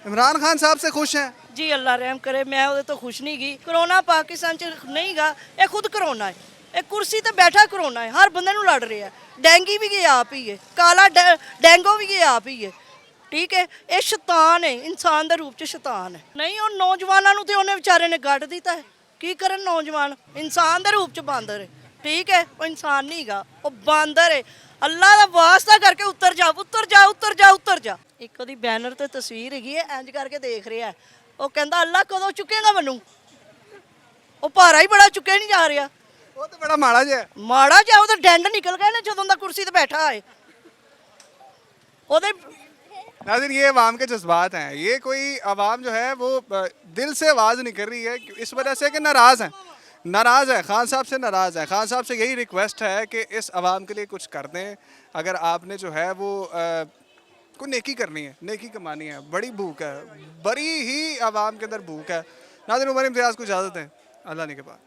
इमरान खान साहब से खुश हैं? जी अल्लाह रहम करे, मैं ਉਹਦੇ ਤੋਂ ਖੁਸ਼ ਨਹੀਂ ਗਈ। ਕਰੋਨਾ ਪਾਕਿਸਤਾਨ 'ਚ ਨਹੀਂ ਗਾ, ਇਹ ਖੁਦ ਕਰੋਨਾ ਹੈ। ਇਹ ਕੁਰਸੀ ਤੇ ਬੈਠਾ ਕਰੋਨਾ ਹੈ, ਹਰ ਬੰਦੇ ਨੂੰ ਲੜ ਰਿਹਾ। ਡੈਂਗੀ ਵੀ ਗਿਆ ਆਪ ਹੀ ਹੈ, ਕਾਲਾ ਡੈਂਗੋ ਵੀ ਗਿਆ ਆਪ ਹੀ ਹੈ। ਠੀਕ ਹੈ, ਇਹ ਸ਼ੈਤਾਨ ਹੈ, ਇਨਸਾਨ ਦੇ ਰੂਪ 'ਚ ਸ਼ੈਤਾਨ ਹੈ। ਨਹੀਂ, ਉਹ ਨੌਜਵਾਨਾਂ ਨੂੰ ਤੇ ਉਹਨੇ ਵਿਚਾਰੇ ਨੇ ਗੱਡ ਦਿੱਤਾ ਹੈ। ਕੀ ਕਰਨ ਨੌਜਵਾਨ? ਇਨਸਾਨ ਦੇ ਰੂਪ 'ਚ ਬਾਂਦਰ ਹੈ। ਠੀਕ ਹੈ, ਉਹ ਇਨਸਾਨ ਨਹੀਂ ਗਾ, ਉਹ ਬਾਂਦਰ ਹੈ। ਅੱਲਾ ਦਾ ਵਾਸਤਾ ਕਰਕੇ ਉੱਤਰ ਜਾ, ਉੱਤਰ ਜਾ, ਉੱਤਰ ਜਾ, ਉੱਤਰ ਜਾ। ਇੱਕ ਉਹਦੀ ਬੈਨਰ ਤੇ ਤਸਵੀਰ ਹੈਗੀ ਹੈ, ਇੰਜ ਕਰਕੇ ਦੇਖ ਰਿਹਾ। ਉਹ ਕਹਿੰਦਾ ਅੱਲਾ ਕਦੋਂ ਚੁੱਕੇਗਾ ਮੈਨੂੰ? ਉਹ ਭਾਰਾ ਹੀ ਬੜਾ ਚੁੱਕਿਆ ਨਹੀਂ ਜਾ ਰਿਹਾ। वो तो बड़ा माड़ा जिहा है। ਮਾੜਾ ਜਿਹਾ ਉਹਦਾ ਡੈਂਡ ਨਿਕਲ ਗਿਆ ਨਾ ਜਦੋਂ ਦਾ ਕੁਰਸੀ ਤੇ ਬੈਠਾ ਹੈ। ਉਹਦੇ नाज़रीन, ये अवाम के जज्बात हैं। ये कोई अवाम जो है वो दिल से आवाज़ नहीं कर रही है इस वजह से कि नाराज़ हैं, नाराज़ है, खान साहब से नाराज़ है। खान साहब से यही रिक्वेस्ट है कि इस अवाम के लिए कुछ कर दें। अगर आपने जो है वो कोई नेकी करनी है, नेकी कमानी है, बड़ी भूख है, बड़ी ही अवाम के अंदर भूख है। नाज़रीन, उमर इम्तियाज़ को इजाज़त है, अल्लाह ने के बाद।